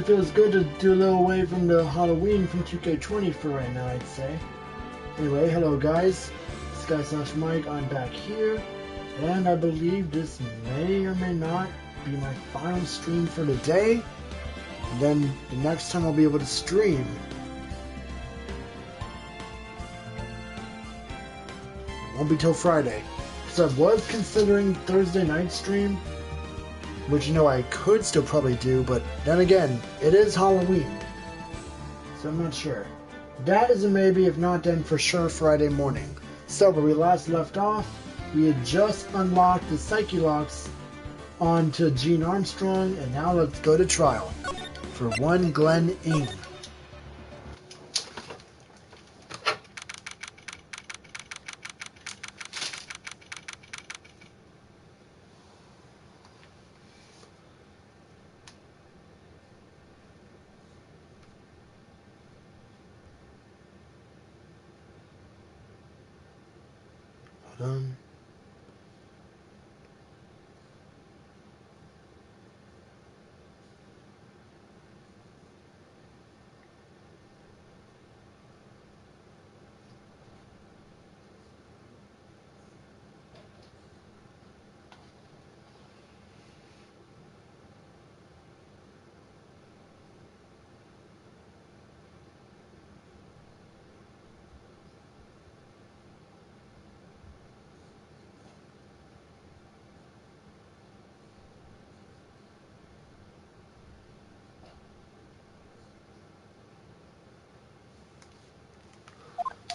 feels good to do a little away from the Halloween from 2K20 for right now, I'd say. Anyway, hello guys, Sky/Mike, I'm back here, and I believe this may or may not be my final stream for the day. And then the next time I'll be able to stream, it won't be till Friday. So I was considering Thursday night stream, which, you know, I could still probably do, but then again, it is Halloween, so I'm not sure. That is a maybe, if not then for sure Friday morning. So where we last left off, we had just unlocked the Psyche Locks onto Gene Armstrong, and now let's go to trial for one Glenn Ing.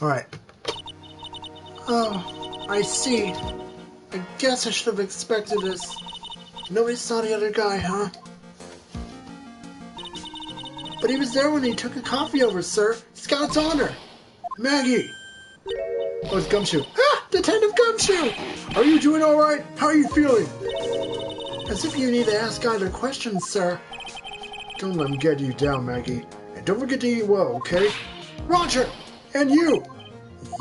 Alright. Oh, I see. I guess I should have expected this. Nobody saw the other guy, huh? But he was there when he took a coffee over, sir. Scout's honor. Maggie! Oh, it's Gumshoe. Ah! Detective Gumshoe! Are you doing alright? How are you feeling? As if you need to ask either questions, sir. Don't let him get you down, Maggie. And don't forget to eat well, okay? Roger! And you!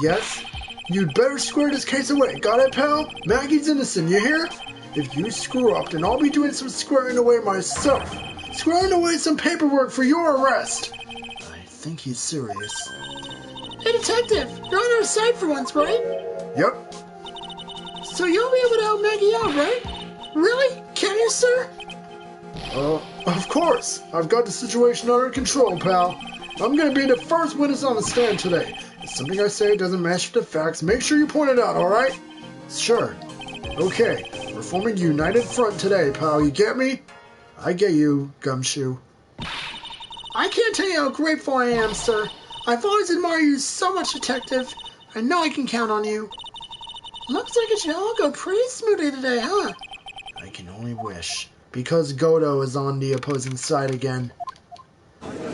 Yes? You'd better square this case away, got it, pal? Maggie's innocent, you hear? If you screw up, then I'll be doing some squaring away myself. Squaring away some paperwork for your arrest! I think he's serious. Hey, Detective! You're on our side for once, right? Yep. So you'll be able to help Maggie out, right? Really? Can you, sir? Of course. I've got the situation under control, pal. I'm gonna be the first witness on the stand today. If something I say doesn't match the facts, make sure you point it out, alright? Sure. Okay, we're forming a united front today, pal, you get me? I get you, Gumshoe. I can't tell you how grateful I am, sir. I've always admired you so much, Detective. I know I can count on you. Looks like it should all go pretty smoothly today, huh? I can only wish. Because Godo is on the opposing side again.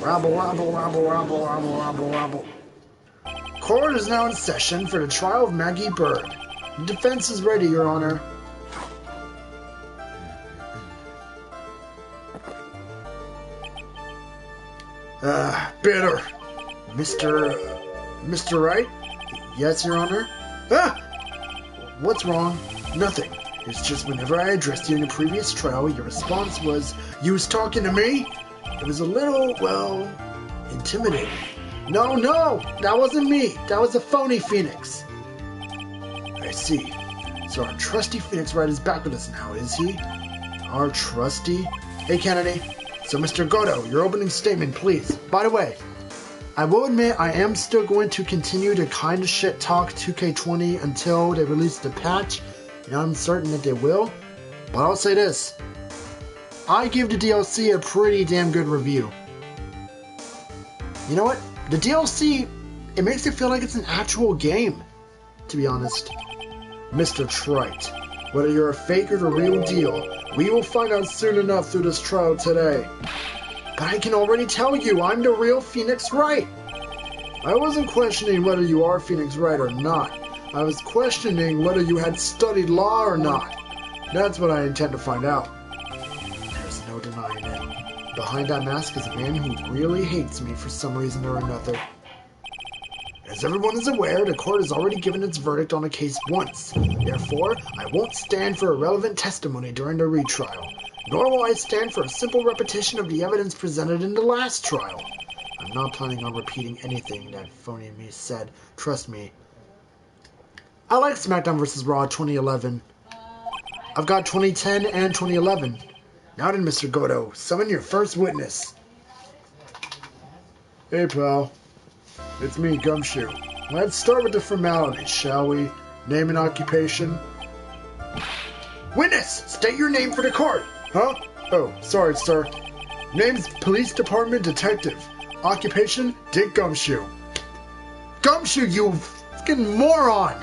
Rabble, rabble, rabble, rabble, rabble, rabble, rabble. Court is now in session for the trial of Maggie Bird. The defense is ready, Your Honor. Bitter. Mr. Wright? Yes, Your Honor? Ah! What's wrong? Nothing. It's just whenever I addressed you in the previous trial, your response was, you was talking to me? It was a little, well, intimidating. No, that wasn't me. That was a phony Phoenix. I see. So our trusty Phoenix Wright is back with us now, is he? Our trusty? Hey, Kennedy. So, Mr. Godo, your opening statement, please. By the way, I will admit I am still going to continue to kind of shit talk 2K20 until they release the patch, and I'm certain that they will. But I'll say this. I give the DLC a pretty damn good review. You know what? The DLC, it makes it feel like it's an actual game, to be honest. Mr. Trite, whether you're a fake or the real deal, we will find out soon enough through this trial today. But I can already tell you, I'm the real Phoenix Wright. I wasn't questioning whether you are Phoenix Wright or not. I was questioning whether you had studied law or not. That's what I intend to find out. There's no denying it. Behind that mask is a man who really hates me for some reason or another. As everyone is aware, the court has already given its verdict on a case once. Therefore, I won't stand for irrelevant testimony during the retrial. Nor will I stand for a simple repetition of the evidence presented in the last trial. I'm not planning on repeating anything that phony me said. Trust me. I like SmackDown vs. Raw 2011. I've got 2010 and 2011. Now then, Mr. Goto, summon your first witness. Hey, pal. It's me, Gumshoe. Let's start with the formalities, shall we? Name and occupation. Witness! State your name for the court! Huh? Oh, sorry, sir. Name's Police Department Detective. Occupation, Dick Gumshoe. Gumshoe, you fucking moron!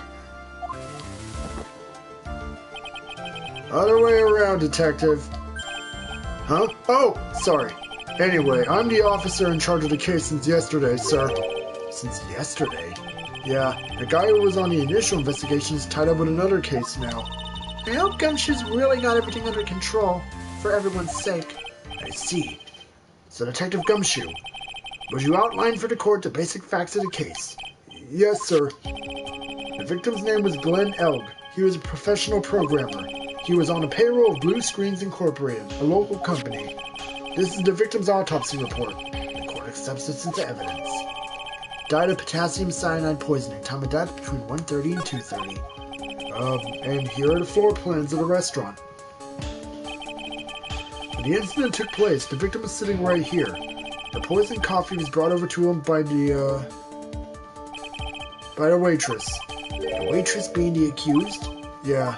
Other way around, Detective. Huh? Oh, sorry. Anyway, I'm the officer in charge of the case since yesterday, sir. Since yesterday? Yeah, the guy who was on the initial investigation is tied up with another case now. I hope Gumshoe's really got everything under control, for everyone's sake. I see. So, Detective Gumshoe, would you outline for the court the basic facts of the case? Yes, sir. The victim's name was Glenn Elg. He was a professional programmer. He was on the payroll of Blue Screens Incorporated, a local company. This is the victim's autopsy report. The court accepts this into evidence. Died of potassium cyanide poisoning. Time of death between 1:30 and 2:30. And here are the floor plans of the restaurant. When the incident took place, the victim was sitting right here. The poisoned coffee was brought over to him by the waitress. The waitress being the accused? Yeah.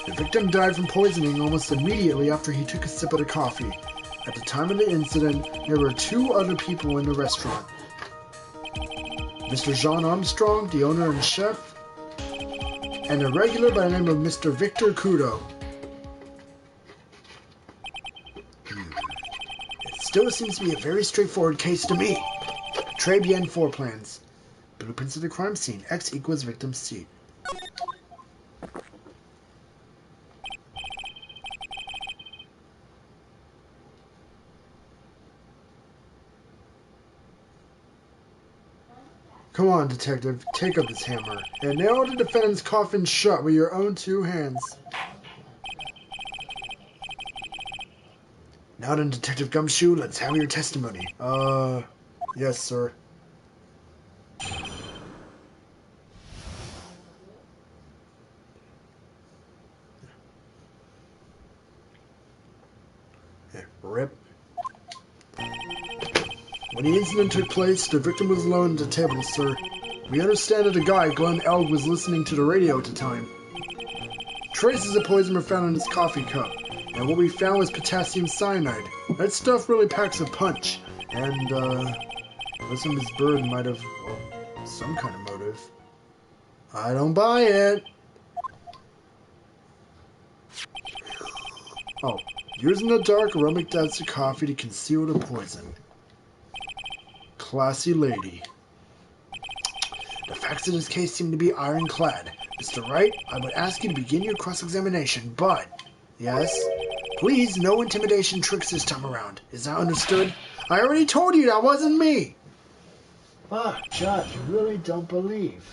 The victim died from poisoning almost immediately after he took a sip of the coffee. At the time of the incident, there were 2 other people in the restaurant. Mr. Jean Armstrong, the owner and chef, and a regular by the name of Mr. Victor Kudo. It still seems to be a very straightforward case to me. Très bien, floor plans. Blueprints of the crime scene. X equals victim's seat. Come on, detective, take up this hammer, and nail the defendant's coffin shut with your own 2 hands. Now then, Detective Gumshoe, let's have your testimony. Yes, sir. Yeah, rip. When the incident took place, the victim was alone at the table, sir. We understand that the guy, Glenn Elg, was listening to the radio at the time. Traces of poison were found in his coffee cup, and what we found was potassium cyanide. That stuff really packs a punch, and, listen, Miss Bird might have, well, some kind of motive. I don't buy it. Oh, using the dark aromatic dyes of coffee to conceal the poison. Classy lady. The facts of this case seem to be ironclad. Mr. Wright, I would ask you to begin your cross-examination, but... Yes? Please, no intimidation tricks this time around. Is that understood? I already told you that wasn't me! Fuck, Judge, you really don't believe.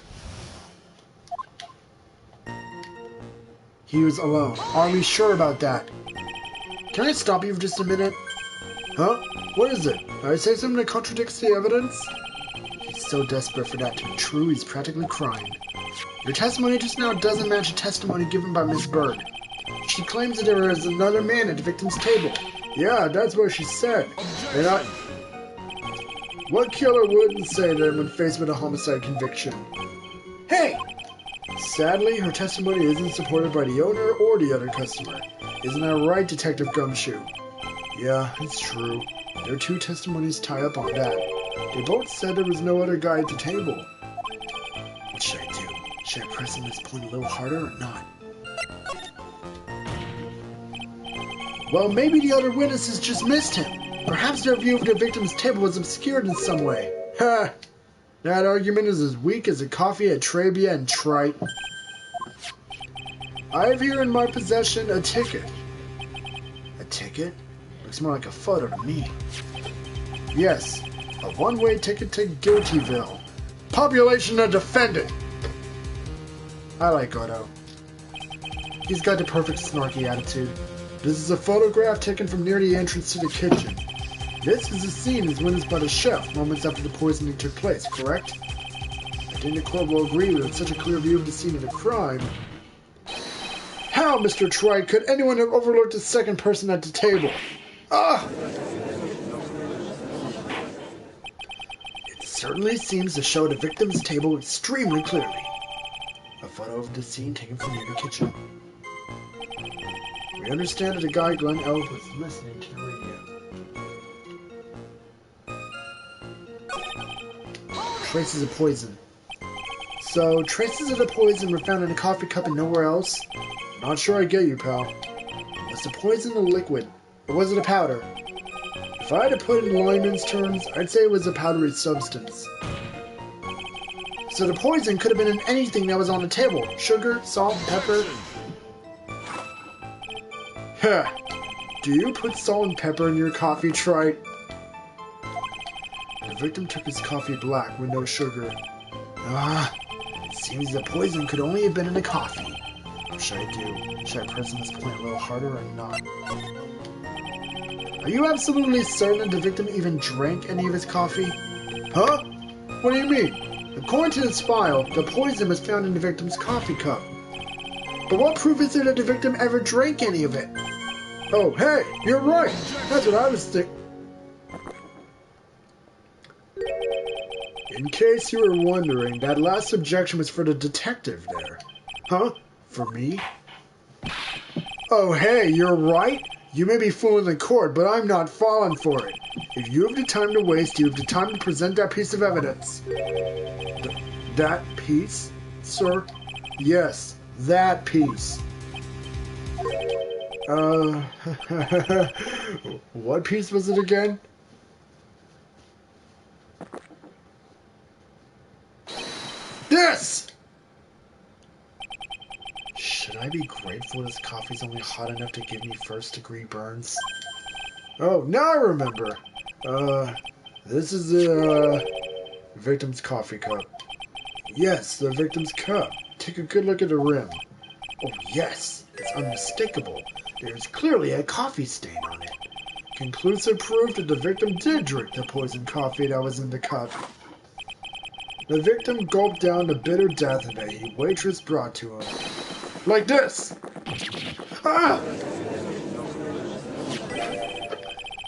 He was alone. Are we sure about that? Can I stop you for just a minute? Huh? What is it? Did I say something that contradicts the evidence? He's so desperate for that to be true, he's practically crying. Your testimony just now doesn't match the testimony given by Miss Bird. She claims that there is another man at the victim's table. Yeah, that's what she said. And what killer wouldn't say that when faced with a homicide conviction? Hey! Sadly, her testimony isn't supported by the owner or the other customer. Isn't that right, Detective Gumshoe? Yeah, it's true. Their 2 testimonies tie up on that. They both said there was no other guy at the table. What should I do? Should I press on this point a little harder or not? Well, maybe the other witnesses just missed him. Perhaps their view of the victim's table was obscured in some way. Ha! That argument is as weak as a coffee at Trebia and Trite. I have here in my possession a ticket. A ticket? Looks more like a photo to me. Yes, a one-way ticket to Guiltyville. Population of defendant. I like Otto. He's got the perfect snarky attitude. This is a photograph taken from near the entrance to the kitchen. This is a scene as witnessed by the chef moments after the poisoning took place, correct? I think the court will agree with such a clear view of the scene of the crime. How, Mr. Trite, could anyone have overlooked the second person at the table? Ah! It certainly seems to show the victim's table extremely clearly. A photo of the scene taken from near the kitchen. We understand that the guy Glenn Eohp was listening to the radio. Traces of poison. So, traces of the poison were found in a coffee cup and nowhere else? Not sure I get you, pal. Was the poison a liquid, or was it a powder? If I had to put it in layman's terms, I'd say it was a powdery substance. So the poison could have been in anything that was on the table. Sugar, salt, pepper. Heh. Do you put salt and pepper in your coffee, Trite? The victim took his coffee black with no sugar. Ah, it seems the poison could only have been in the coffee. What should I do? Should I press on this point a little harder or not? Are you absolutely certain that the victim even drank any of his coffee? Huh? What do you mean? According to this file, the poison was found in the victim's coffee cup. But what proof is there that the victim ever drank any of it? Oh, hey, you're right. That's what I was thinking. In case you were wondering, that last objection was for the detective there. Huh? For me? Oh, hey, you're right. You may be fooling the court, but I'm not falling for it. If you have the time to waste, you have the time to present that piece of evidence. That piece, sir? Yes, that piece. What piece was it again? This! Should I be grateful this coffee's only hot enough to give me first-degree burns? Oh, now I remember. This is the, victim's coffee cup. Yes, the victim's cup. Take a good look at the rim. Oh, yes, it's unmistakable. There's clearly a coffee stain on it. Conclusive proof that the victim did drink the poisoned coffee that was in the cup. The victim gulped down the bitter death that a waitress brought to him. Like this! Ah!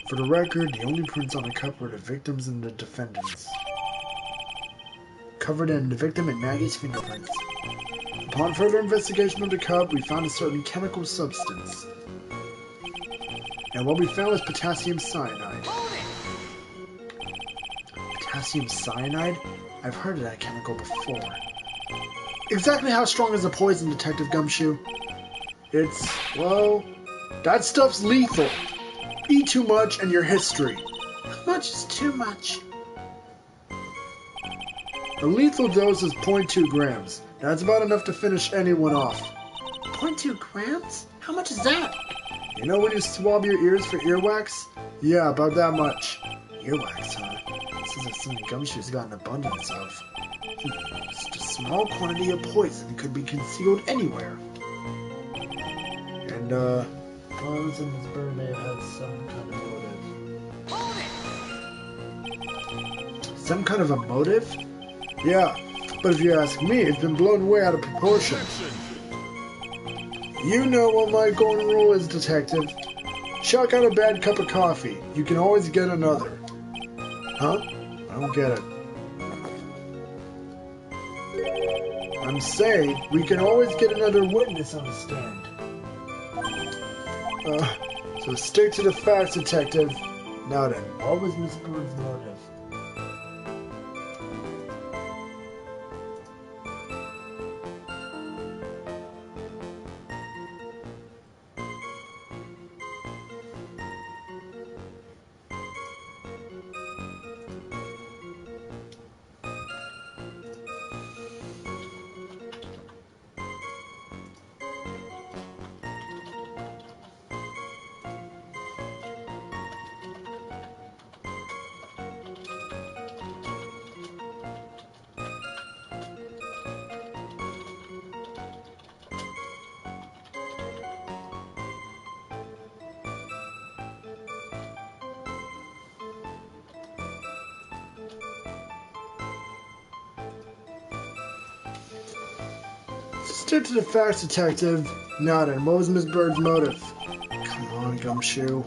For the record, the only prints on the cup were the victim's and the defendant's. Covered in the victim and Maggie's fingerprints. Upon further investigation of the cup, we found a certain chemical substance. And what we found was potassium cyanide. Potassium cyanide? I've heard of that chemical before. Exactly how strong is the poison, Detective Gumshoe? It's, well, that stuff's lethal. Eat too much and your history. How much is too much? A lethal dose is 0.2 grams. That's about enough to finish anyone off. 0.2 grams? How much is that? You know when you swab your ears for earwax? Yeah, about that much. Earwax, huh? This is something Gumshoe's got an abundance of. Just a small quantity of poison could be concealed anywhere. And, Bones in his bird may have had some kind of motive. Some kind of a motive? Yeah, but if you ask me, it's been blown way out of proportion. You know what my golden rule is, Detective. Chuck out a bad cup of coffee. You can always get another. Huh? I don't get it. I'm saying we can always get another witness on the stand. So stick to the facts, Detective. Now then, what was Miss Bird's motive? Stick to the facts, Detective. Nodding. What was Miss Bird's motive? Come on, Gumshoe.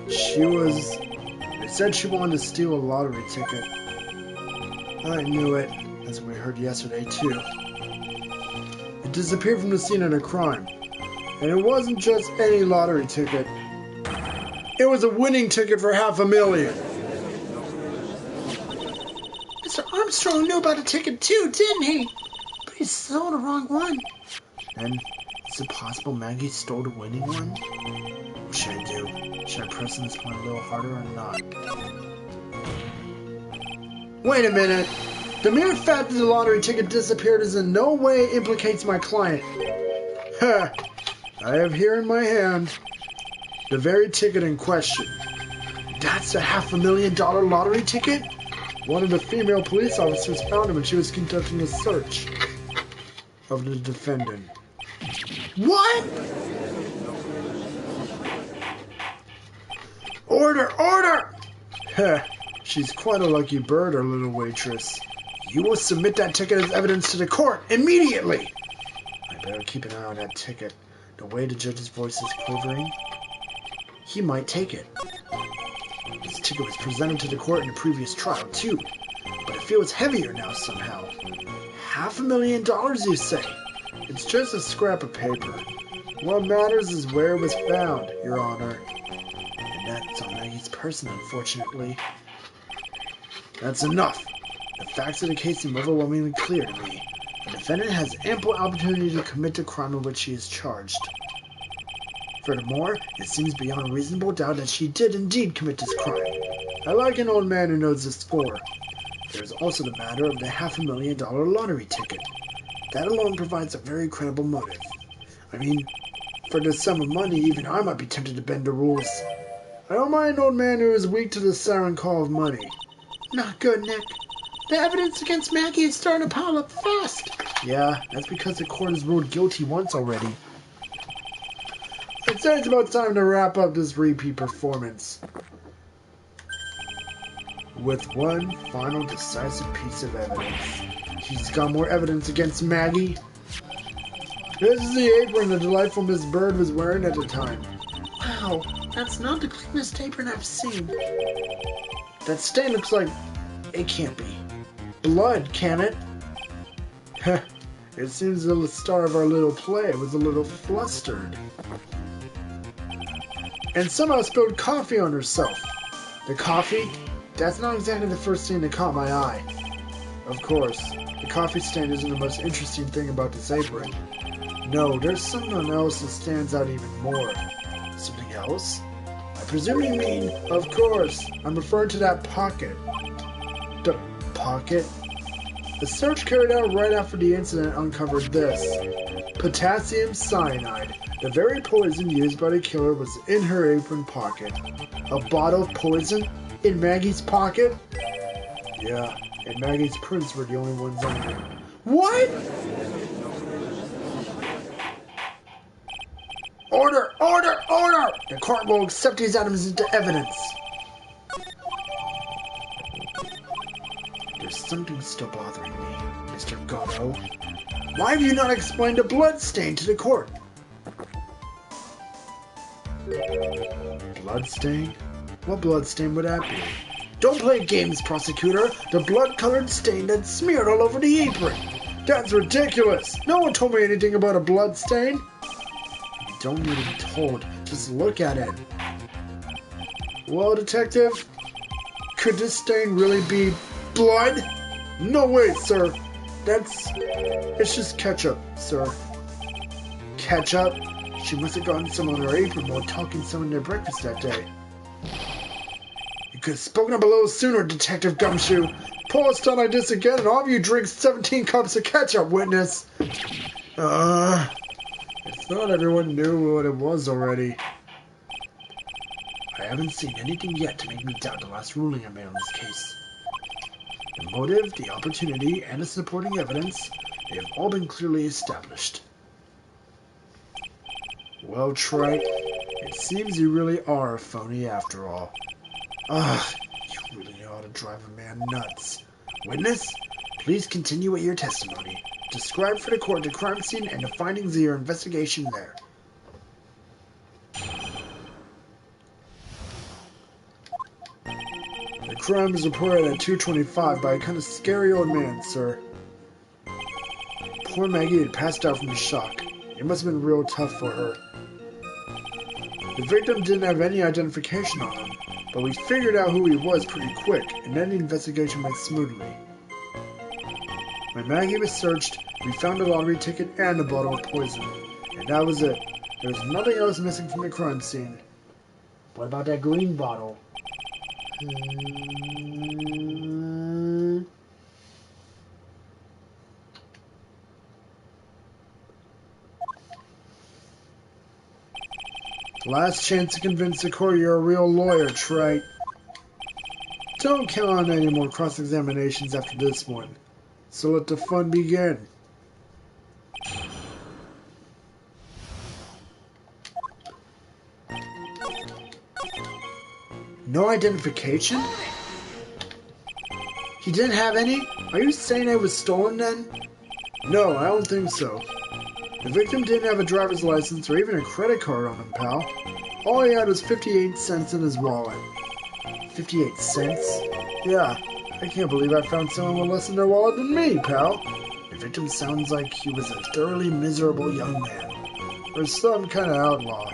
They said she wanted to steal a lottery ticket. I knew it. That's what we heard yesterday, too. It disappeared from the scene of the crime. And it wasn't just any lottery ticket. It was a winning ticket for $500,000. Mr. Armstrong knew about the ticket too, didn't he? But he stole the wrong one. And is it possible Maggie stole the winning one? What should I do? Should I press on this point a little harder or not? Wait a minute. The mere fact that the lottery ticket disappeared is in no way implicates my client. Ha! I have here in my hand the very ticket in question. That's a $500,000 lottery ticket? One of the female police officers found it when she was conducting a search of the defendant. What? Order! Order! Heh, she's quite a lucky bird, our little waitress. You will submit that ticket as evidence to the court immediately! I better keep an eye on that ticket. The way the judge's voice is quivering, he might take it. This ticket was presented to the court in the previous trial, too. But it feels heavier now somehow. $500,000, you say? It's just a scrap of paper. What matters is where it was found, Your Honor. And that's on Maggie's person, unfortunately. That's enough. The facts of the case seem overwhelmingly clear to me. The defendant has ample opportunity to commit the crime of which she is charged. Furthermore, it seems beyond reasonable doubt that she did indeed commit this crime. I like an old man who knows the score. There is also the matter of the $500,000 lottery ticket. That alone provides a very credible motive. I mean, for this sum of money, even I might be tempted to bend the rules. I don't mind an old man who is weak to the siren call of money. Not good, Nick. The evidence against Maggie is starting to pile up fast. Yeah, that's because the court has ruled guilty once already. I'd say it's about time to wrap up this repeat performance with one final decisive piece of evidence. He's got more evidence against Maggie. This is the apron the delightful Miss Bird was wearing at the time. Wow, that's not the cleanest apron I've seen. That stain looks like... it can't be blood, can it? It seems the star of our little play was a little flustered. And somehow spilled coffee on herself. The coffee? That's not exactly the first thing that caught my eye. Of course, the coffee stain isn't the most interesting thing about this apron. No, there's something else that stands out even more. Something else? I presume you mean, of course, I'm referring to that pocket. The pocket? The search carried out right after the incident uncovered this. Potassium cyanide. The very poison used by the killer was in her apron pocket. A bottle of poison? In Maggie's pocket? Yeah, and Maggie's prints were the only ones on there. What? Order! Order! Order! The court will accept these items into evidence. There's something still bothering me, Mr. Goto. Why have you not explained the blood stain to the court? Blood stain? What blood stain would that be? Don't play games, prosecutor. The blood-colored stain that's smeared all over the apron. That's ridiculous. No one told me anything about a blood stain. You don't need to be told. Just look at it. Well, detective, could this stain really be blood? No way, sir. It's just ketchup, sir. Ketchup? She must have gotten some on her apron while talking some in their breakfast that day. You could have spoken up a little sooner, Detective Gumshoe. Pull a stunt like this again and all of you drink 17 cups of ketchup, witness. It's not everyone knew what it was already. I haven't seen anything yet to make me doubt the last ruling I made on this case. The motive, the opportunity, and the supporting evidence, they have all been clearly established. Well, Trite, it seems you really are a phony after all. Ugh, you really know how to drive a man nuts. Witness, please continue with your testimony. Describe for the court the crime scene and the findings of your investigation there. The crime was reported at 2:25 by a kind of scary old man, sir. Poor Maggie had passed out from the shock. It must have been real tough for her. The victim didn't have any identification on him, but we figured out who he was pretty quick, and then the investigation went smoothly. When Maggie was searched, we found a lottery ticket and a bottle of poison, and that was it. There was nothing else missing from the crime scene. What about that green bottle? Last chance to convince the court you're a real lawyer, Trey. Don't count on any more cross-examinations after this one. So let the fun begin. No identification? He didn't have any? Are you saying it was stolen then? No, I don't think so. The victim didn't have a driver's license or even a credit card on him, pal. All he had was 58 cents in his wallet. 58 cents? Yeah, I can't believe I found someone with less in their wallet than me, pal. The victim sounds like he was a thoroughly miserable young man. Or some kind of outlaw.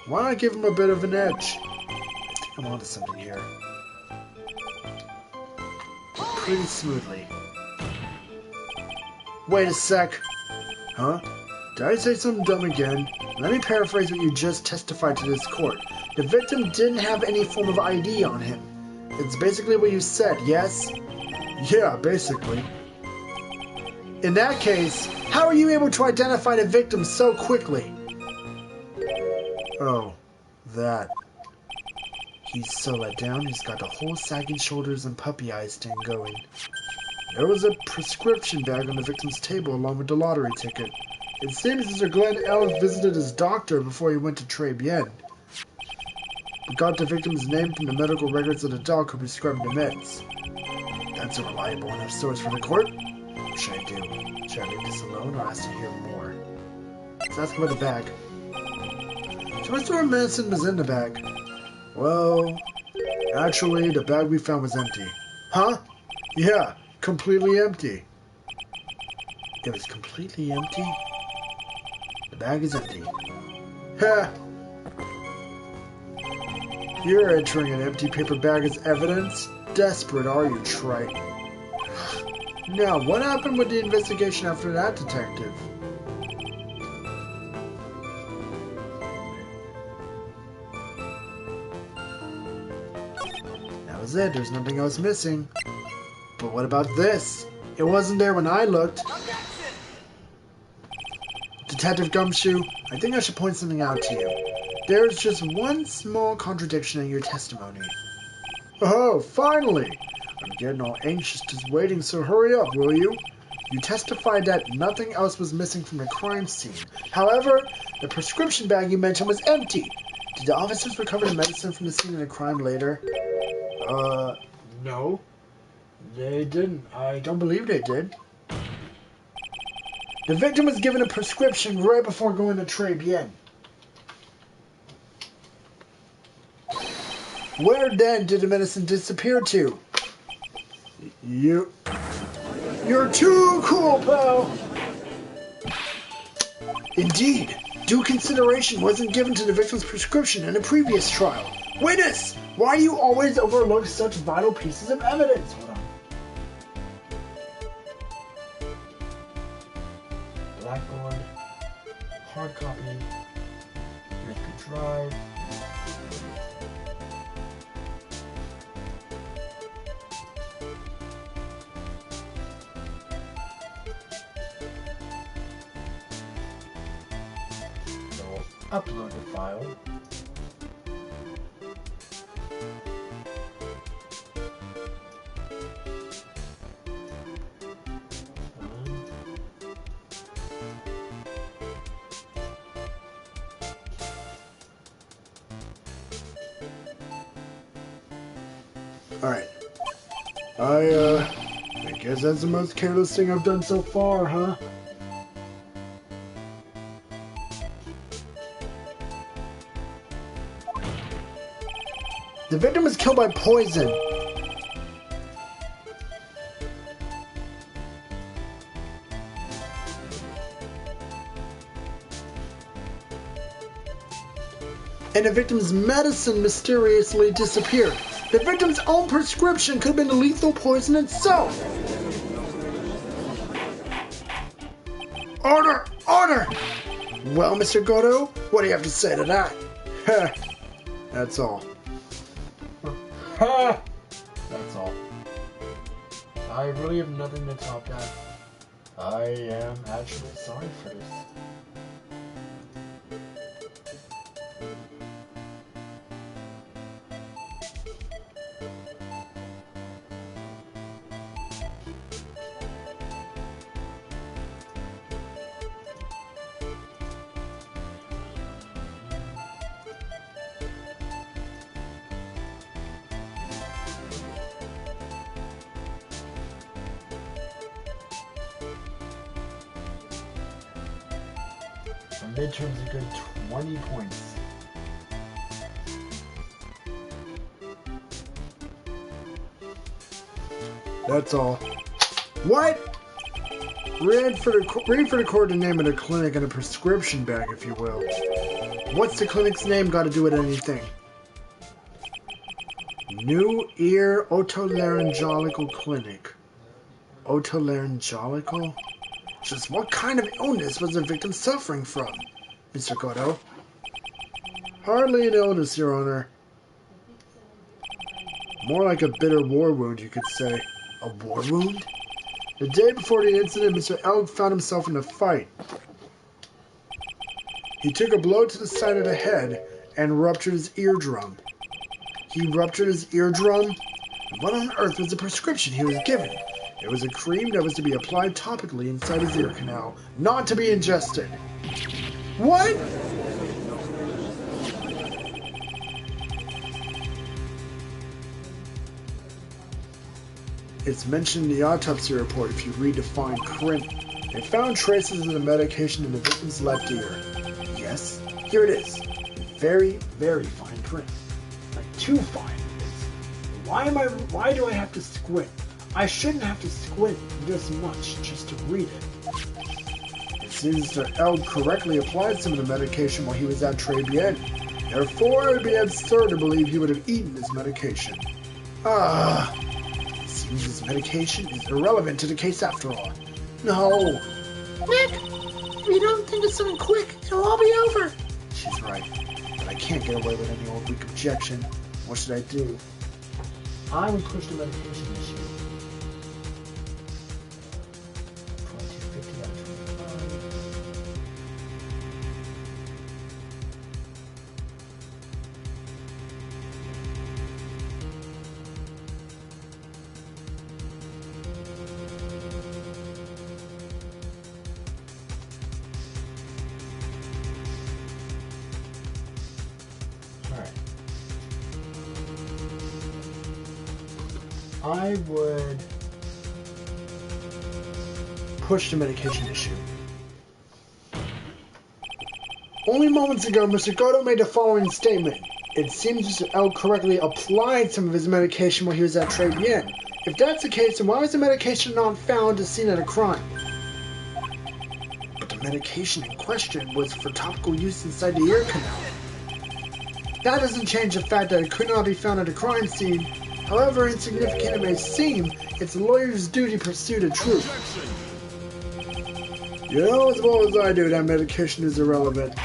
Why not give him a bit of an edge? I think I'm onto something here. Pretty smoothly. Wait a sec. Huh? Did I say something dumb again? Let me paraphrase what you just testified to this court. The victim didn't have any form of ID on him. It's basically what you said, yes? Yeah, basically. In that case, how are you able to identify the victim so quickly? Oh, that. He's so let down, he's got the whole sagging shoulders and puppy eyes thing going. There was a prescription bag on the victim's table along with the lottery ticket. It seems Mr. Glenn Ellis visited his doctor before he went to Trilogy. We got the victim's name from the medical records of the doc who prescribed the meds. That's a reliable enough source for the court. What should I do? Should I leave this alone or ask to hear more? Let's ask about the bag. So what sort of medicine was in the bag? Well, actually, the bag we found was empty. Huh? Yeah, completely empty. It was completely empty? The bag is empty. Ha! You're entering an empty paper bag as evidence? Desperate, are you, Trey? Now, what happened with the investigation after that, detective? That was it. There's nothing else missing. But what about this? It wasn't there when I looked. Detective Gumshoe, I think I should point something out to you. There's just one small contradiction in your testimony. Oh, finally! I'm getting all anxious just waiting, so hurry up, will you? You testified that nothing else was missing from the crime scene. However, the prescription bag you mentioned was empty. Did the officers recover the medicine from the scene of the crime later? No. They didn't. I don't believe they did. The victim was given a prescription right before going to Trilogy. Where then did the medicine disappear to? You're too cool, pal! Indeed, due consideration wasn't given to the victim's prescription in a previous trial. Witness! Why do you always overlook such vital pieces of evidence? Blackboard, hard copy, USB drive. So upload the file. Alright. I guess that's the most careless thing I've done so far, huh? The victim was killed by poison. And the victim's medicine mysteriously disappeared. The victim's own prescription could have been the lethal poison itself. Order! Order! Well, Mr. Goto, what do you have to say to that? Heh. That's all. Ha! That's all. I really have nothing to top that. I am actually sorry for this. Midterm's a good 20 points. That's all. What? Read for the court the name of the clinic and a prescription bag, if you will. What's the clinic's name got to do with anything? New Ear Otolaryngological Clinic. Otolaryngological? Just what kind of illness was the victim suffering from, Mr. Goto? Hardly an illness, Your Honor. More like a bitter war wound, you could say. A war wound? The day before the incident, Mr. Eohp found himself in a fight. He took a blow to the side of the head and ruptured his eardrum. He ruptured his eardrum? What on earth was the prescription he was given? It was a cream that was to be applied topically inside his ear canal, not to be ingested. What? It's mentioned in the autopsy report if you read the fine print. They found traces of the medication in the victim's left ear. Yes, here it is. Very, very fine print. Like too fine. Why do I have to squint? I shouldn't have to squint this much just to read it. It seems Mr. Eohp correctly applied some of the medication while he was at Très Bien. Therefore, it would be absurd to believe he would have eaten his medication. It seems his medication is irrelevant to the case after all. No. Nick, if you don't think of something quick, it'll all be over. She's right, but I can't get away with any old weak objection. What should I do? I would push the medication issue. I would push the medication issue. Only moments ago, Mr. Goto made the following statement. It seems Mr. Eohp correctly applied some of his medication while he was at Très Bien. If that's the case, then why was the medication not found at the scene of the crime? But the medication in question was for topical use inside the ear canal. That doesn't change the fact that it could not be found at the crime scene. However insignificant it may seem, it's a lawyer's duty to pursue the truth. You know as well as I do that medication is irrelevant.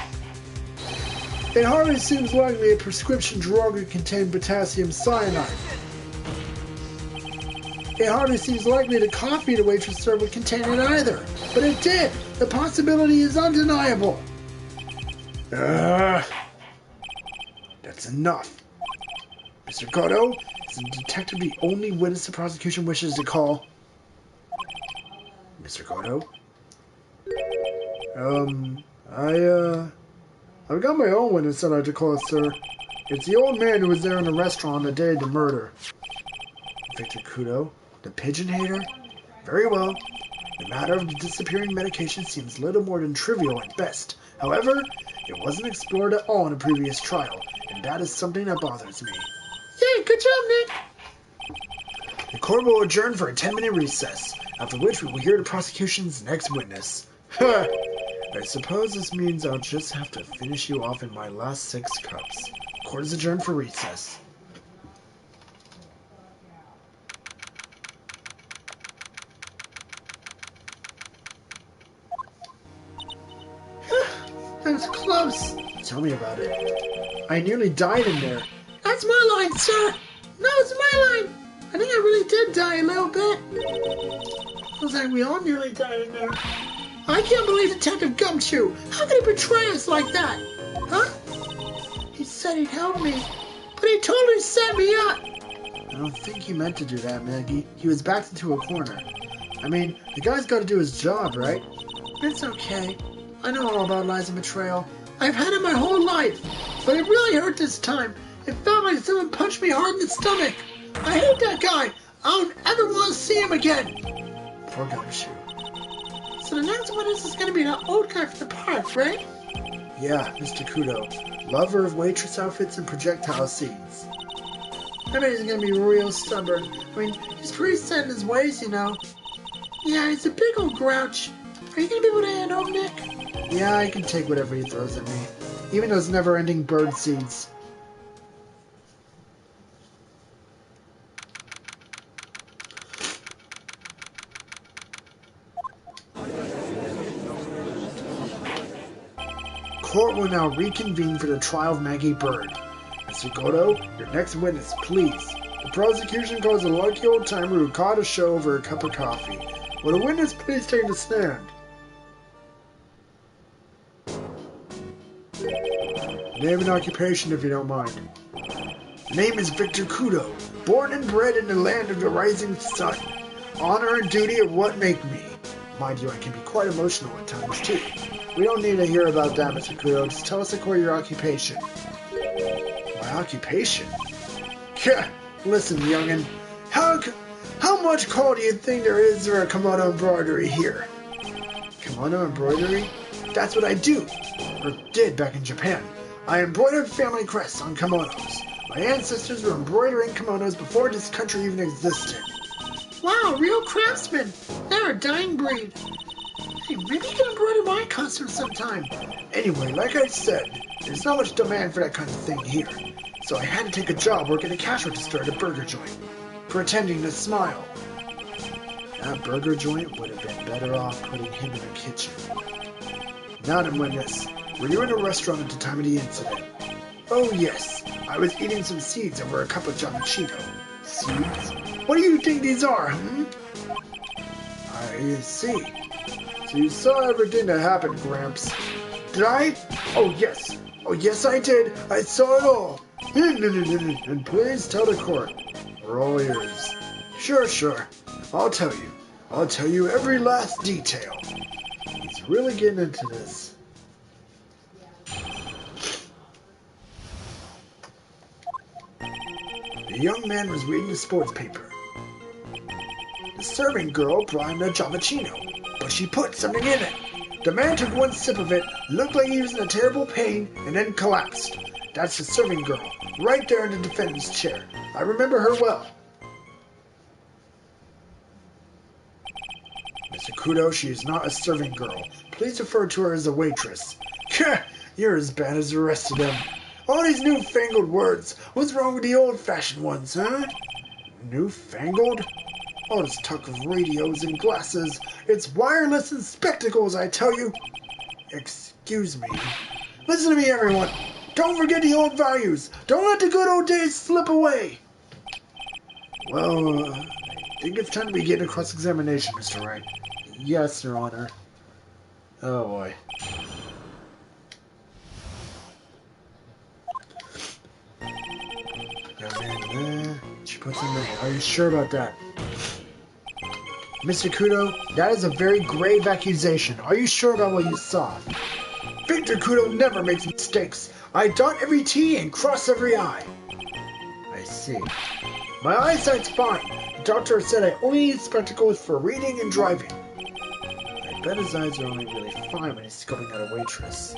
It hardly seems likely a prescription drug would contain potassium cyanide. It hardly seems likely the coffee the waitress served would contain it either. But it did! The possibility is undeniable! That's enough. Mr. Goto, is the detective the only witness the prosecution wishes to call? Mr. Goto? I've got my own witness that I like to call, sir. It's the old man who was there in the restaurant on the day of the murder. Victor Kudo, the pigeon hater? Very well. The matter of the disappearing medication seems little more than trivial at best. However, it wasn't explored at all in a previous trial, and that is something that bothers me. good job, Nick. The court will adjourn for a 10-minute recess, after which we will hear the prosecution's next witness. I suppose this means I'll just have to finish you off in my last 6 cups. Court is adjourned for recess. That was close. Tell me about it. I nearly died in there. That's my line, sir. No, it's my line. I think I really did die a little bit. Feels like we all nearly died in there. I can't believe Detective Gumshoe. How could he betray us like that? Huh? He said he'd help me, but he totally set me up. I don't think he meant to do that, Maggie. He was backed into a corner. I mean, the guy's got to do his job, right? It's okay. I know all about lies and betrayal. I've had it my whole life, but it really hurt this time. It felt like someone punched me hard in the stomach. I hate that guy. I don't ever want to see him again. Poor Gumshoe. So the next one is going to be the old guy from the park, right? Yeah, Mr. Kudo. Lover of waitress outfits and projectile scenes. I bet he's going to be real stubborn. I mean, he's pretty set in his ways, you know. Yeah, he's a big old grouch. Are you going to be able to hand over, Nick? Yeah, I can take whatever he throws at me. Even those never-ending bird seeds. Court will now reconvene for the trial of Maggie Bird. Mr. Goto, your next witness, please. The prosecution calls a lucky old timer who caught a show over a cup of coffee. Will the witness please take the stand? Name and occupation, if you don't mind. Name is Victor Kudo, born and bred in the land of the rising sun. Honor and duty are what make me. Mind you, I can be quite emotional at times, too. We don't need to hear about that, Mr. Kudo. Just tell us your occupation. My occupation? Yeah, listen, youngin'. How much call do you think there is for a kimono embroidery here? Kimono embroidery? That's what I do, or did back in Japan. I embroidered family crests on kimonos. My ancestors were embroidering kimonos before this country even existed. Wow, real craftsmen. They're a dying breed. Hey, maybe you can embroider my costume sometime. Anyway, like I said, there's not much demand for that kind of thing here. So I had to take a job working a cash register at a burger joint, pretending to smile. That burger joint would have been better off putting him in a kitchen. Now then, witness, were you in a restaurant at the time of the incident? Oh yes, I was eating some seeds over a cup of Giamicino. Seeds? What do you think these are, I see. So you saw everything that happened, Gramps. Did I? Oh yes I did. I saw it all. And please tell the court. We're all ears. Sure. I'll tell you. I'll tell you every last detail. He's really getting into this. The young man was reading the sports paper. The serving girl brought him a Giamicino, but she put something in it. The man took one sip of it, looked like he was in a terrible pain, and then collapsed. That's the serving girl, right there in the defendant's chair. I remember her well. Mr. Kudo, she is not a serving girl. Please refer to her as a waitress. You're as bad as the rest of them. All these newfangled words. What's wrong with the old-fashioned ones, huh? Newfangled? All this talk of radios and glasses. It's wireless and spectacles, I tell you. Excuse me. Listen to me, everyone. Don't forget the old values. Don't let the good old days slip away. Well, I think it's time to begin a cross-examination, Mr. Wright. Yes, Your Honor. Oh, boy. She puts in there. Are you sure about that? Mr. Kudo, that is a very grave accusation. Are you sure about what you saw? Victor Kudo never makes mistakes. I dot every T and cross every I. I see. My eyesight's fine. The doctor said I only need spectacles for reading and driving. I bet his eyes are only really fine when he's scoping out a waitress.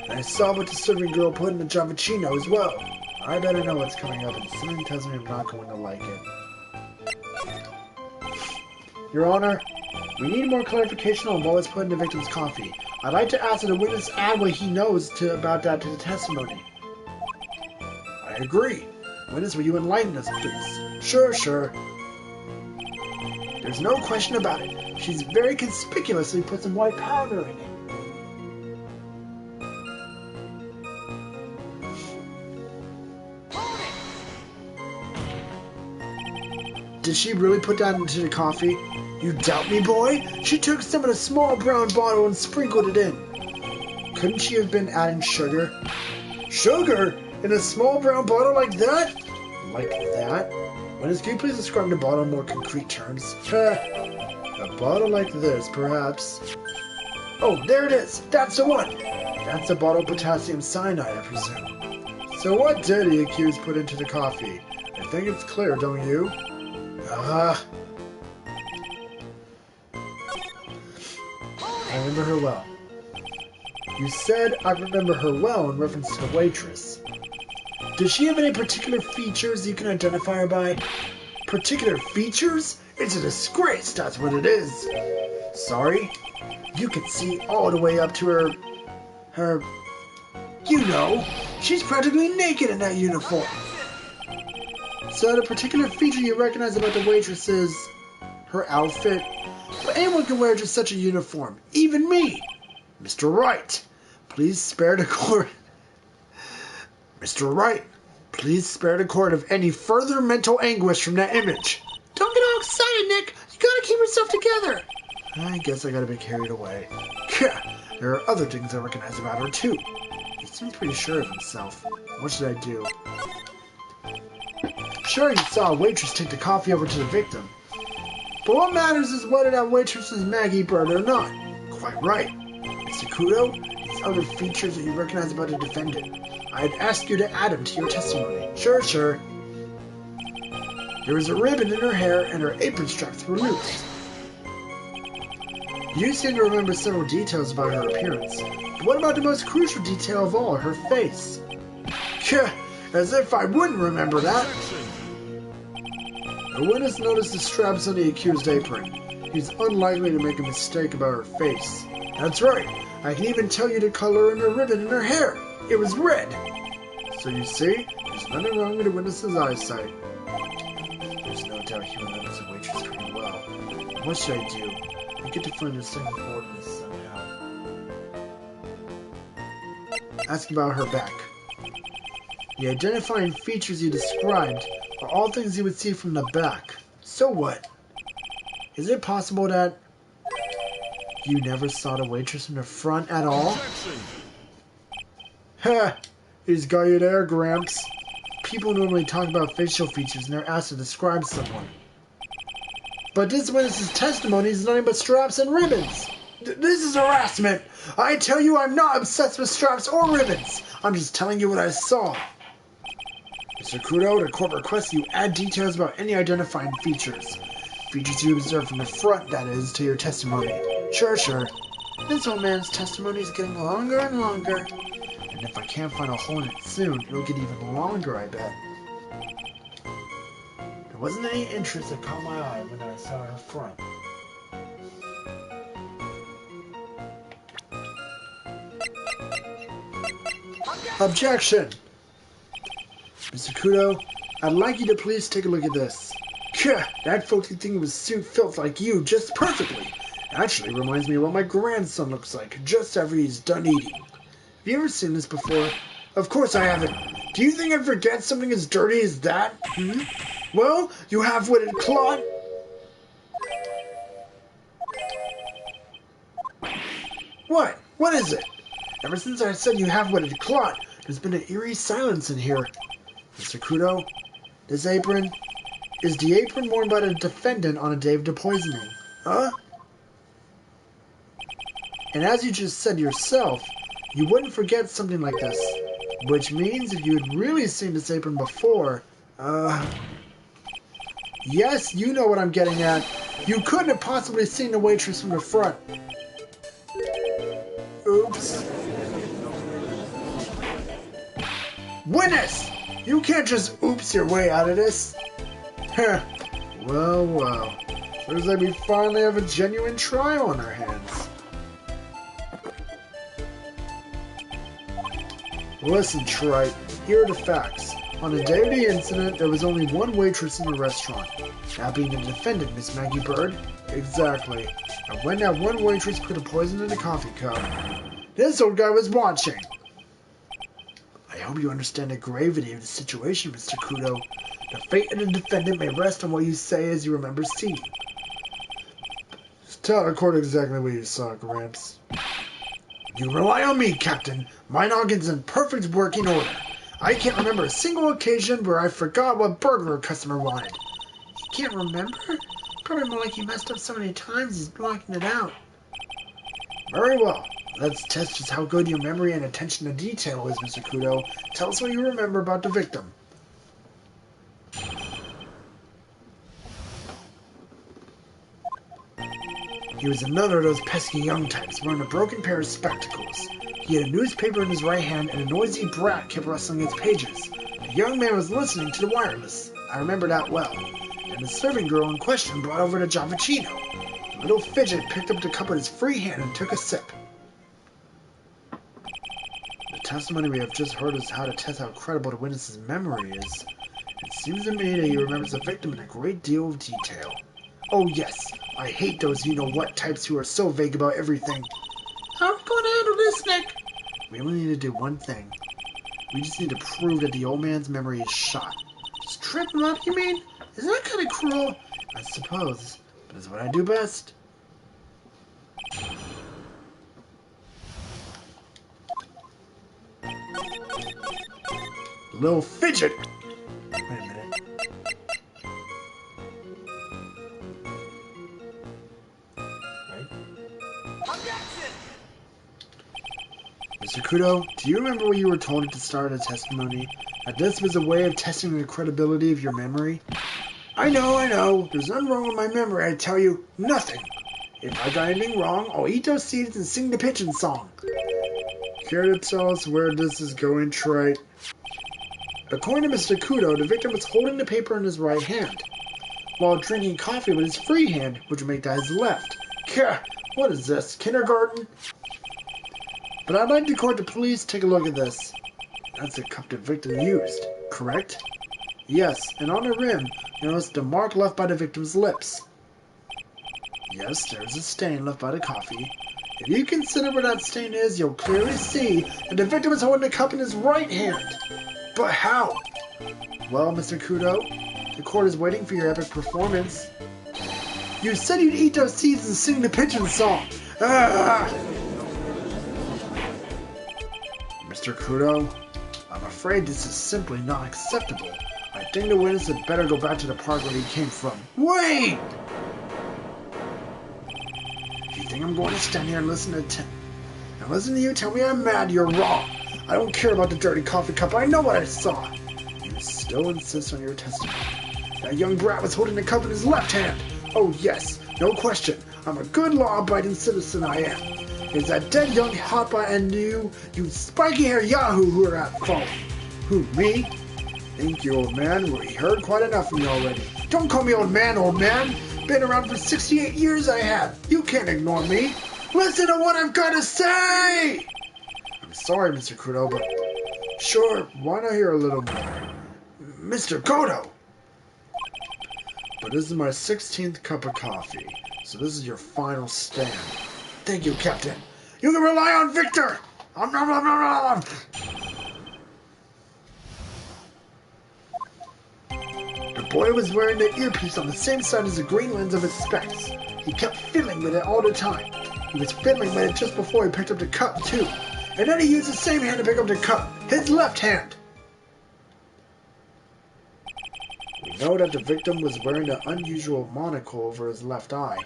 And I saw what the serving girl put in the Giamicino as well. I better know what's coming up, and something tells me I'm not going to like it. Your Honor, we need more clarification on what was put in the victim's coffee. I'd like to ask that the witness add what he knows about that to the testimony. I agree. Witness, will you enlighten us, please? Sure. There's no question about it. She's very conspicuously put some white powder in it. Did she really put that into the coffee? You doubt me, boy? She took some in a small brown bottle and sprinkled it in. Couldn't she have been adding sugar? Sugar? In a small brown bottle like that? Like that? Witness, can you please describe the bottle in more concrete terms? A bottle like this, perhaps. Oh, there it is! That's the one! That's a bottle of potassium cyanide, I presume. So what did the accused put into the coffee? I think it's clear, don't you? I remember her well. You said I remember her well in reference to the waitress. Does she have any particular features you can identify her by? Particular features? It's a disgrace, that's what it is. Sorry? You can see all the way up to her... You know, she's practically naked in that uniform. So the particular feature you recognize about the waitress is her outfit. But anyone can wear just such a uniform, even me. Mr. Wright, please spare the court. Mr. Wright, please spare the court of any further mental anguish from that image. Don't get all excited, Nick. You gotta keep yourself together. I guess I got a bit carried away. There are other things I recognize about her, too. He seems pretty sure of himself. What should I do? Sure, you saw a waitress take the coffee over to the victim. But what matters is whether that waitress is Maggie Bird or not. Quite right. Mr. Kudo, these other features that you recognize about the defendant, I'd ask you to add them to your testimony. Sure. There was a ribbon in her hair and her apron straps were loose. You seem to remember several details about her appearance. But what about the most crucial detail of all, her face? As if I wouldn't remember that. The witness noticed the straps on the accused apron. He's unlikely to make a mistake about her face. That's right. I can even tell you the color in the ribbon in her hair. It was red. So you see, there's nothing wrong with the witness's eyesight. There's no doubt he remembers the waitress pretty well. What should I do? I get to find her second coordinates somehow. Ask about her back. The identifying features you described are all things you would see from the back. So what? Is it possible that you never saw the waitress from the front at all? He's got you there, Gramps. People normally talk about facial features and they're asked to describe someone. But this witness's testimony is nothing but straps and ribbons. This is harassment. I tell you I'm not obsessed with straps or ribbons. I'm just telling you what I saw. Mr. Kudo, the court requests you add details about any identifying features. Features you observe from the front, that is, to your testimony. Sure. This old man's testimony is getting longer and longer. And if I can't find a hole in it soon, it'll get even longer, I bet. There wasn't any interest that caught my eye when I saw her front. Objection! Mr. Kudo, I'd like you to please take a look at this. That folksy thing was suit filth like you just perfectly. Actually reminds me of what my grandson looks like just after he's done eating. Have you ever seen this before? Of course I haven't. Do you think I'd forget something as dirty as that? Well, you half-witted clod. What? What is it? Ever since I said you half-witted clod, there's been an eerie silence in here. Mr. Kudo, this apron... Is the apron worn by the defendant on a day of the poisoning? Huh? And as you just said yourself, you wouldn't forget something like this. Which means if you had really seen this apron before, yes, you know what I'm getting at. You couldn't have possibly seen the waitress from the front. Oops. Witness! You can't just oops your way out of this. Heh. Well, well. Looks like we finally have a genuine trial on our hands. Listen, Trite, here are the facts. On the day of the incident, there was only one waitress in the restaurant. That being the defendant, Miss Maggie Bird. Exactly. And when that one waitress put a poison in the coffee cup, this old guy was watching. I hope you understand the gravity of the situation, Mr. Kudo. The fate of the defendant may rest on what you say as you remember seeing. Just tell the court exactly what you saw, Gramps. You rely on me, Captain. My noggin's in perfect working order. I can't remember a single occasion where I forgot what burger a customer wanted. You can't remember? Probably more like you messed up so many times he's blocking it out. Very well. Let's test just how good your memory and attention to detail is, Mr. Kudo. Tell us what you remember about the victim. He was another of those pesky young types wearing a broken pair of spectacles. He had a newspaper in his right hand and a noisy brat kept rustling its pages. The young man was listening to the wireless. I remember that well. And the serving girl in question brought over the Javachino. The little fidget picked up the cup with his free hand and took a sip. The testimony we have just heard is how to test how credible the witness's memory is. It seems to me that he remembers the victim in a great deal of detail. Oh yes, I hate those you-know-what types who are so vague about everything. How are we going to handle this, Nick? We only need to do one thing. We just need to prove that the old man's memory is shot. Just trip him up, you mean? Is that kind of cruel? I suppose, but it's what I do best. Little fidget! Wait a minute. Mr. Kudo, do you remember what you were told at the start of the testimony? That this was a way of testing the credibility of your memory? I know. There's nothing wrong with my memory, I tell you. Nothing. If I got anything wrong, I'll eat those seeds and sing the pigeon song. Care to tell us where this is going, Trite? According to Mr. Kudo, the victim was holding the paper in his right hand, while drinking coffee with his free hand, which would make that his left. Kah! What is this, kindergarten? But I'd like the court to please take a look at this. That's the cup the victim used, correct? Yes, and on the rim, notice the mark left by the victim's lips. Yes, there's a stain left by the coffee. If you consider where that stain is, you'll clearly see that the victim is holding the cup in his right hand. But how? Well, Mr. Kudo, the court is waiting for your epic performance. You said you'd eat those seeds and sing the pigeon song. Ah! Mr. Kudo, I'm afraid this is simply not acceptable. I think the witness had better go back to the park where he came from. Wait! If you think I'm going to stand here and listen to you tell me I'm mad, you're wrong. I don't care about the dirty coffee cup. I know what I saw. You still insist on your testimony. That young brat was holding the cup in his left hand. Oh yes, no question. I'm a good law-abiding citizen, I am. It's that dead young hopper and you spiky-haired yahoo who are at fault. Who, me? Thank you, old man. We heard quite enough from you already. Don't call me old man, old man. Been around for 68 years I have. You can't ignore me. Listen to what I've got to say! I'm sorry, Mr. Kudo, but sure, why not hear a little more? Mr. Kudo! But this is my 16th cup of coffee, so this is your final stand. Thank you, Captain. You can rely on Victor! The boy was wearing the earpiece on the same side as the green lens of his specs. He kept fiddling with it all the time. He was fiddling with it just before he picked up the cup, too. And then he used the same hand to pick up the cup. His left hand! We know that the victim was wearing an unusual monocle over his left eye.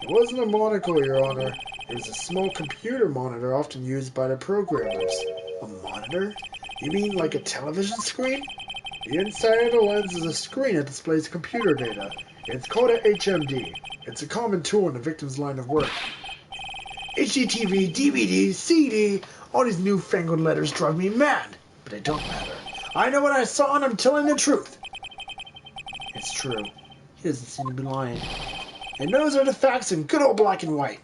It wasn't a monocle, Your Honor. It was a small computer monitor often used by the programmers. A monitor? You mean like a television screen? The inside of the lens is a screen that displays computer data. It's called an HMD. It's a common tool in the victim's line of work. HDTV, DVD, CD, all these newfangled letters drive me mad. But they don't matter. I know what I saw and I'm telling the truth. It's true. He doesn't seem to be lying. And those are the facts in good old black and white.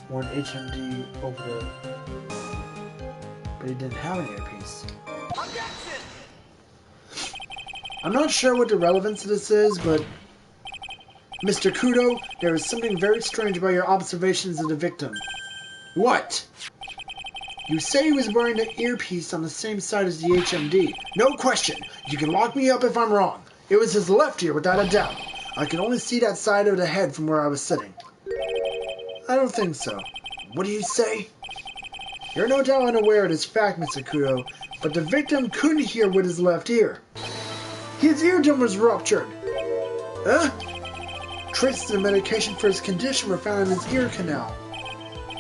One HMD over the... But he didn't have an earpiece. I'm not sure what the relevance of this is, but... Mr. Kudo, there is something very strange about your observations of the victim. What? You say he was wearing the earpiece on the same side as the HMD. No question. You can lock me up if I'm wrong. It was his left ear, without a doubt. I could only see that side of the head from where I was sitting. I don't think so. What do you say? You're no doubt unaware of this fact, Mr. Kudo, but the victim couldn't hear with his left ear. His eardrum was ruptured. Huh? Traces of medication for his condition were found in his ear canal.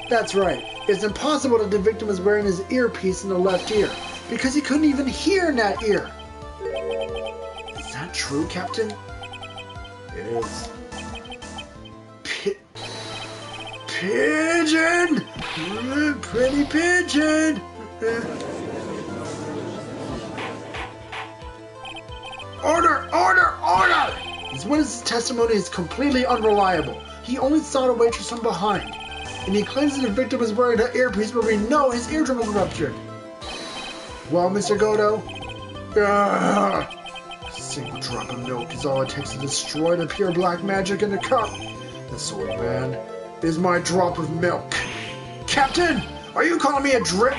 That's right. It's impossible that the victim was wearing his earpiece in the left ear, because he couldn't even hear in that ear. Is that true, Captain? It is. Pigeon! Pretty pigeon! Order! Order! Order! His witness's testimony is completely unreliable. He only saw the waitress from behind. And he claims that the victim was wearing an earpiece where we know his eardrum was ruptured. Well, Mr. Godo? A single drop of milk is all it takes to destroy the pure black magic in the cup. The sword band is my drop of milk. Captain, are you calling me a drip?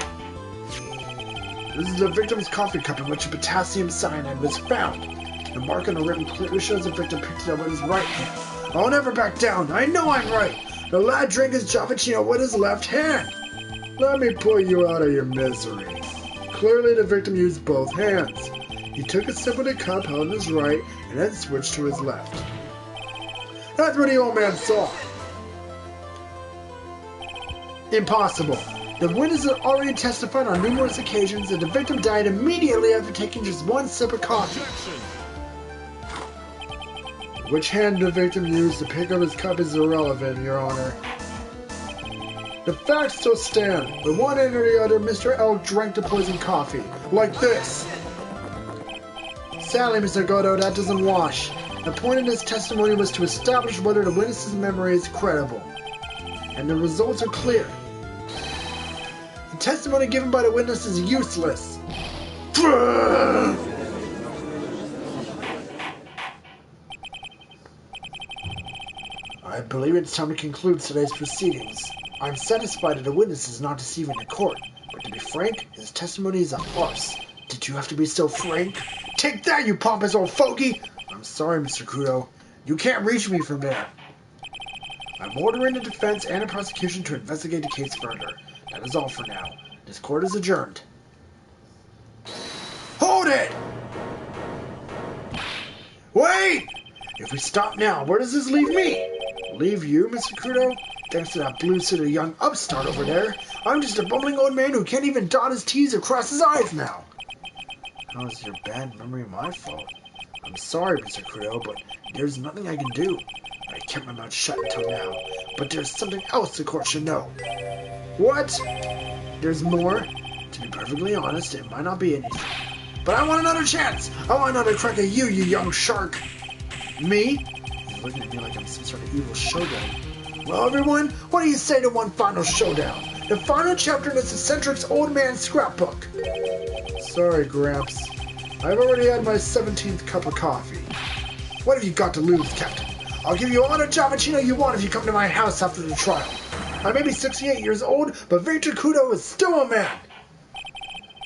This is the victim's coffee cup in which a potassium cyanide was found. The mark on the rim clearly shows the victim picked it up with his right hand. I'll never back down. I know I'm right. The lad drank his Javachino with his left hand. Let me pull you out of your misery. Clearly the victim used both hands. He took a sip of the cup held in his right and then switched to his left. That's what the old man saw. Impossible. The witnesses have already testified on numerous occasions that the victim died immediately after taking just one sip of coffee. Which hand the victim used to pick up his cup is irrelevant, Your Honor. The facts still stand. The one end or the other, Mr. Elk drank the poisoned coffee. Like this. Sadly, Mr. Godo, that doesn't wash. The point of this testimony was to establish whether the witness's memory is credible. And the results are clear. The testimony given by the witness is useless. I believe it's time to conclude today's proceedings. I'm satisfied that the witness is not deceiving the court, but to be frank, his testimony is a farce. Did you have to be so frank? Take that, you pompous old fogey! I'm sorry, Mr. Kudo. You can't reach me from there. I'm ordering the defense and the prosecution to investigate the case further. That is all for now. This court is adjourned. Hold it! Wait! If we stop now, where does this leave me? Leave you, Mr. Kudo? Thanks to that blue-suited young upstart over there, I'm just a bumbling old man who can't even dot his T's or cross his I's now. How is your bad memory my fault? I'm sorry, Mr. Kudo, but there's nothing I can do. I kept my mouth shut until now, but there's something else the court should know. What? There's more? To be perfectly honest, it might not be anything. But I want another chance! I want another crack at you, you young shark! Me? He's looking at me like I'm some sort of evil showdown. Well, everyone, what do you say to one final showdown? The final chapter in this eccentric's old man's scrapbook. Sorry, Gramps. I've already had my 17th cup of coffee. What have you got to lose, Captain? I'll give you all the Javachino you want if you come to my house after the trial. I may be 68 years old, but Victor Kudo is still a man.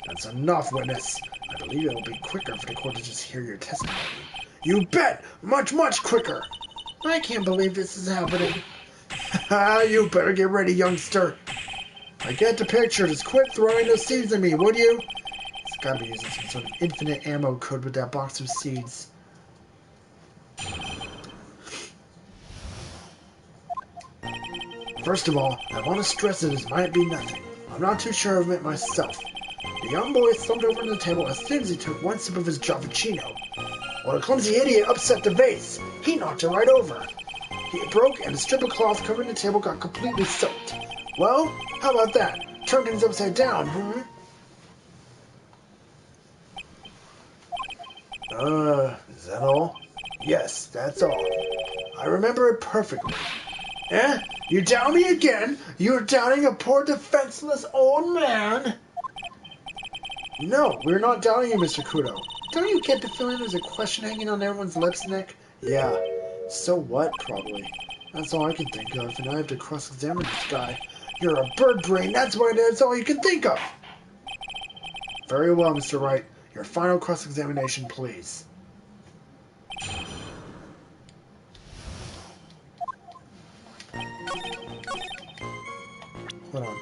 That's enough, witness. I believe it will be quicker for the court to just hear your testimony. You bet! Much, much quicker! I can't believe this is happening. You better get ready, youngster. I get the picture. Just quit throwing those seeds at me, would you? He's gotta be using some sort of infinite ammo code with that box of seeds. First of all, I want to stress that this might be nothing. I'm not too sure of it myself. The young boy slumped over on the table as soon as he took one sip of his Javachino. Well, a clumsy idiot upset the vase. He knocked it right over. It broke, and a strip of cloth covering the table got completely soaked. Well, how about that? Turn things upside down, hmm? Is that all? Yes, that's all. I remember it perfectly. Eh? You doubt me again? You're doubting a poor defenseless old man? No, we're not doubting you, Mr. Kudo. Don't you get the feeling there's a question hanging on everyone's lips, Nick? Yeah. So what, probably. That's all I can think of, and I have to cross-examine this guy. You're a bird brain, that's why that's all you can think of! Very well, Mr. Wright. Your final cross-examination, please. Hold on.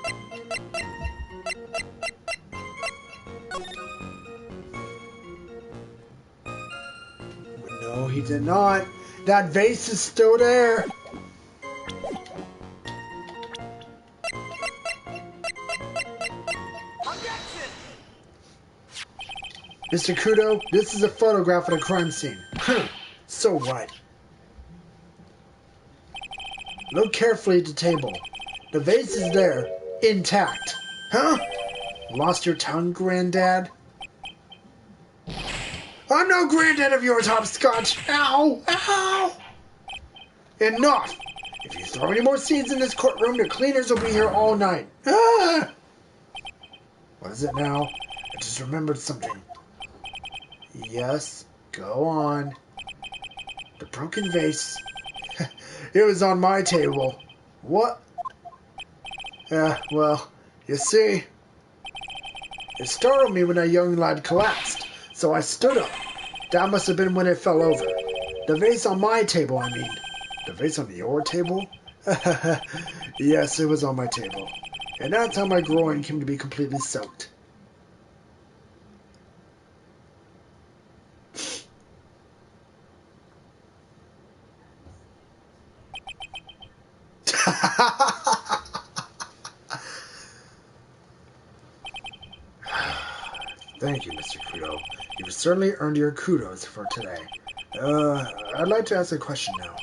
No, he did not. That vase is still there. Mr. Kudo, this is a photograph of the crime scene. So what? Look carefully at the table. The vase is there, intact. Huh? Lost your tongue, Granddad? I'm no granddad of yours, Hopscotch! Ow! Ow! Enough! If you throw any more seeds in this courtroom, the cleaners will be here all night. Ah! What is it now? I just remembered something. Yes, go on. The broken vase. It was on my table. What? Well, you see, it startled me when that young lad collapsed, so I stood up. That must have been when it fell over. The vase on my table, I mean. The vase on your table? Yes, it was on my table. And that's how my groin came to be completely soaked. Thank you, Mr. Kudo. You've certainly earned your kudos for today. I'd like to ask a question now.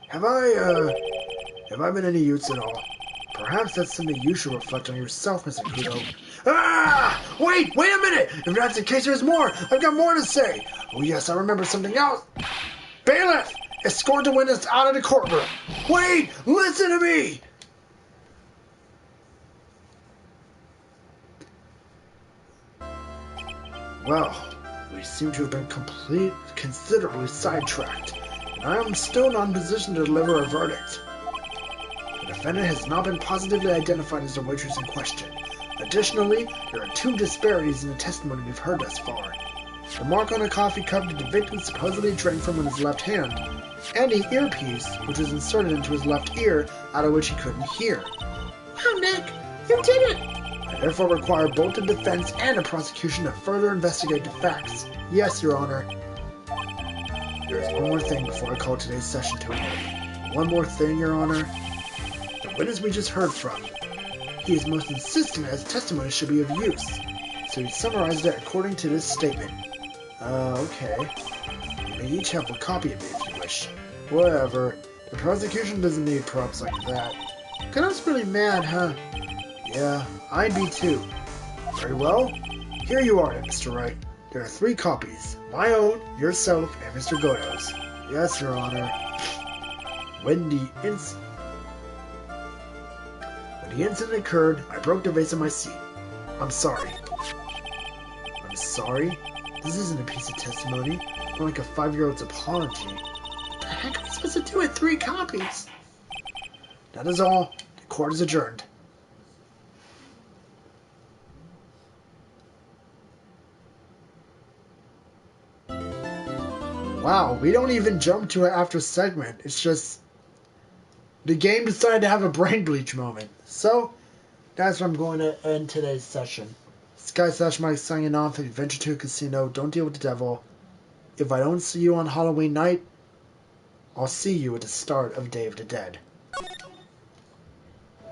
Have I been any use at all? Perhaps that's something you should reflect on yourself, Mr. Kudo. Ah! Wait a minute! If that's the case, there's more! I've got more to say! Oh yes, I remember something else! Bailiff! Escort the witness out of the courtroom! Wait! Listen to me! Well, we seem to have been considerably sidetracked, and I am still not in position to deliver a verdict. The defendant has not been positively identified as the waitress in question. Additionally, there are two disparities in the testimony we've heard thus far. The mark on a coffee cup that the victim supposedly drank from in his left hand, and the earpiece, which was inserted into his left ear, out of which he couldn't hear. Wow, Nick! You did it! I therefore require both the defense and the prosecution to further investigate the facts. Yes, Your Honor. There is one more thing before I call today's session to an end. One more thing, Your Honor. The witness we just heard from, he is most insistent as testimony should be of use. So he summarized it according to this statement. Okay. You may each have a copy of it if you wish. Whatever. The prosecution doesn't need props like that. Kudo's really mad, huh? Yeah, I'd be too. Very well. Here you are, Mr. Wright. There are 3 copies. My own, yourself, and Mr. Godo's. Yes, Your Honor. When the incident occurred, I broke the vase in my seat. I'm sorry. I'm sorry? This isn't a piece of testimony. More like a 5-year-old's apology. What the heck am I supposed to do with 3 copies? That is all. The court is adjourned. Wow, we don't even jump to it after segment. It's just the game decided to have a brain bleach moment. So, that's where I'm going to end today's session. Sky/Mike signing off. Adventure to a Casino. Don't deal with the devil. If I don't see you on Halloween night, I'll see you at the start of Day of the Dead.